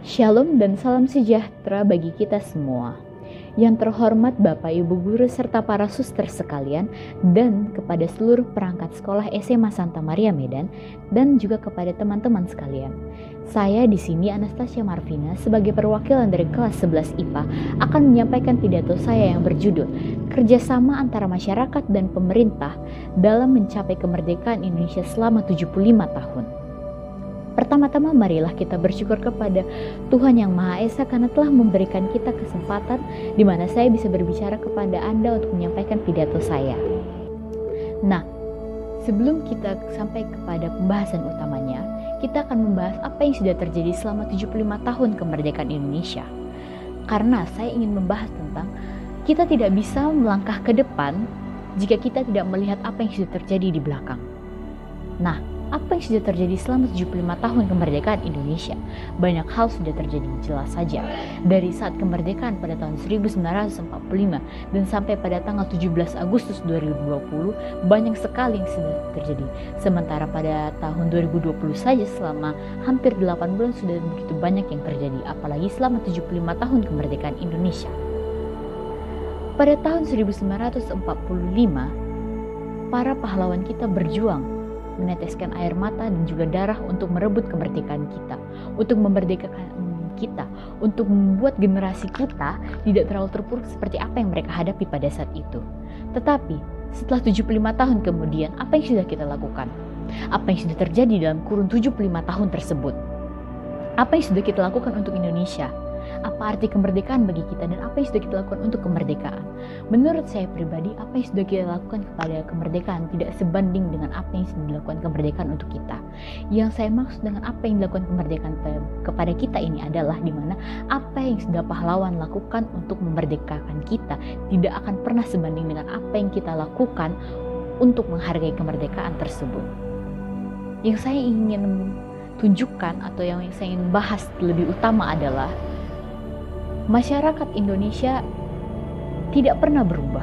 Shalom dan salam sejahtera bagi kita semua. Yang terhormat Bapak Ibu Guru serta para suster sekalian, dan kepada seluruh perangkat sekolah SMA Santa Maria Medan, dan juga kepada teman-teman sekalian. Saya di sini Anastasia Marvina sebagai perwakilan dari kelas 11 IPA akan menyampaikan pidato saya yang berjudul Kerjasama antara masyarakat dan pemerintah dalam mencapai kemerdekaan Indonesia selama 75 tahun. Pertama-tama marilah kita bersyukur kepada Tuhan Yang Maha Esa karena telah memberikan kita kesempatan di mana saya bisa berbicara kepada Anda untuk menyampaikan pidato saya. Nah, sebelum kita sampai kepada pembahasan utamanya, kita akan membahas apa yang sudah terjadi selama 75 tahun kemerdekaan Indonesia. Karena saya ingin membahas tentang kita tidak bisa melangkah ke depan jika kita tidak melihat apa yang sudah terjadi di belakang. Nah, apa yang sudah terjadi selama 75 tahun kemerdekaan Indonesia? Banyak hal sudah terjadi, jelas saja. Dari saat kemerdekaan pada tahun 1945 dan sampai pada tanggal 17 Agustus 2020, banyak sekali yang sudah terjadi. Sementara pada tahun 2020 saja selama hampir 8 bulan sudah begitu banyak yang terjadi, apalagi selama 75 tahun kemerdekaan Indonesia. Pada tahun 1945, para pahlawan kita berjuang meneteskan air mata dan juga darah untuk merebut kemerdekaan kita, untuk memerdekakan kita, untuk membuat generasi kita tidak terlalu terpuruk seperti apa yang mereka hadapi pada saat itu. Tetapi setelah 75 tahun kemudian, apa yang sudah kita lakukan? Apa yang sudah terjadi dalam kurun 75 tahun tersebut? Apa yang sudah kita lakukan untuk Indonesia? Apa arti kemerdekaan bagi kita dan apa yang sudah kita lakukan untuk kemerdekaan? Menurut saya pribadi, apa yang sudah kita lakukan kepada kemerdekaan tidak sebanding dengan apa yang sudah dilakukan kemerdekaan untuk kita. Yang saya maksud dengan apa yang dilakukan kemerdekaan kepada kita ini adalah di mana apa yang sudah pahlawan lakukan untuk memerdekakan kita tidak akan pernah sebanding dengan apa yang kita lakukan untuk menghargai kemerdekaan tersebut. Yang saya ingin tunjukkan atau yang saya ingin bahas lebih utama adalah masyarakat Indonesia tidak pernah berubah.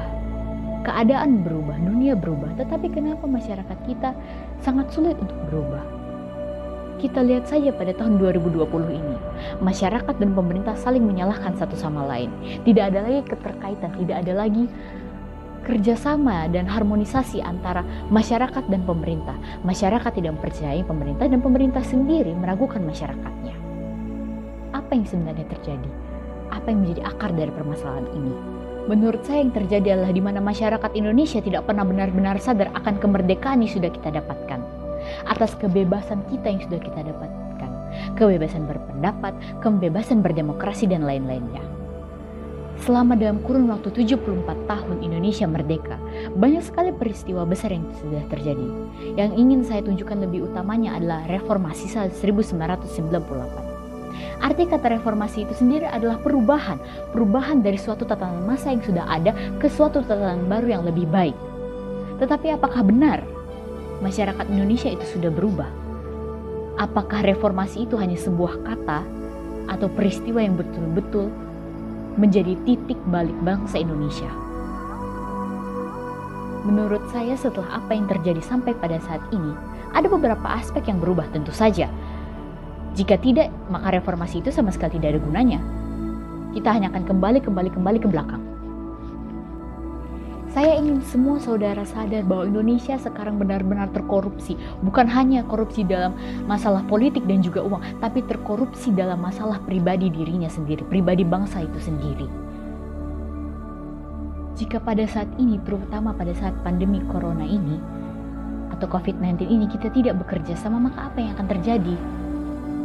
Keadaan berubah, dunia berubah, tetapi kenapa masyarakat kita sangat sulit untuk berubah? Kita lihat saja pada tahun 2020 ini, masyarakat dan pemerintah saling menyalahkan satu sama lain. Tidak ada lagi keterkaitan, tidak ada lagi kerjasama dan harmonisasi antara masyarakat dan pemerintah. Masyarakat tidak mempercayai pemerintah dan pemerintah sendiri meragukan masyarakatnya. Apa yang sebenarnya terjadi? Apa yang menjadi akar dari permasalahan ini? Menurut saya yang terjadi adalah di mana masyarakat Indonesia tidak pernah benar-benar sadar akan kemerdekaan yang sudah kita dapatkan, atas kebebasan kita yang sudah kita dapatkan, kebebasan berpendapat, kebebasan berdemokrasi dan lain-lainnya. Selama dalam kurun waktu 74 tahun Indonesia merdeka, banyak sekali peristiwa besar yang sudah terjadi. Yang ingin saya tunjukkan lebih utamanya adalah reformasi 1998. Arti kata reformasi itu sendiri adalah perubahan dari suatu tatanan masa yang sudah ada ke suatu tatanan baru yang lebih baik. Tetapi apakah benar masyarakat Indonesia itu sudah berubah? Apakah reformasi itu hanya sebuah kata atau peristiwa yang betul-betul menjadi titik balik bangsa Indonesia? Menurut saya setelah apa yang terjadi sampai pada saat ini, ada beberapa aspek yang berubah tentu saja. Jika tidak, maka reformasi itu sama sekali tidak ada gunanya. Kita hanya akan kembali ke belakang. Saya ingin semua saudara sadar bahwa Indonesia sekarang benar-benar terkorupsi. Bukan hanya korupsi dalam masalah politik dan juga uang, tapi terkorupsi dalam masalah pribadi dirinya sendiri, pribadi bangsa itu sendiri. Jika pada saat ini, terutama pada saat pandemi corona ini, atau COVID-19 ini, kita tidak bekerja sama, maka apa yang akan terjadi?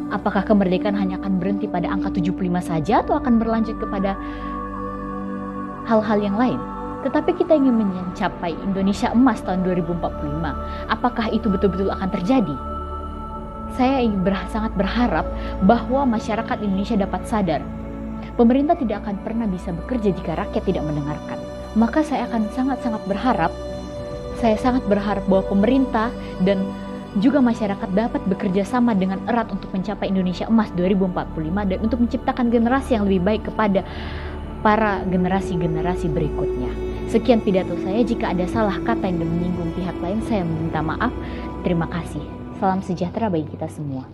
Apakah kemerdekaan hanya akan berhenti pada angka 75 saja atau akan berlanjut kepada hal-hal yang lain? Tetapi kita ingin mencapai Indonesia emas tahun 2045. Apakah itu betul-betul akan terjadi? Saya sangat berharap bahwa masyarakat Indonesia dapat sadar. Pemerintah tidak akan pernah bisa bekerja jika rakyat tidak mendengarkan. Maka saya akan sangat berharap bahwa pemerintah dan juga masyarakat dapat bekerja sama dengan erat untuk mencapai Indonesia emas 2045 dan untuk menciptakan generasi yang lebih baik kepada para generasi-generasi berikutnya. Sekian pidato saya, jika ada salah kata yang menyinggung pihak lain, saya meminta maaf. Terima kasih. Salam sejahtera bagi kita semua.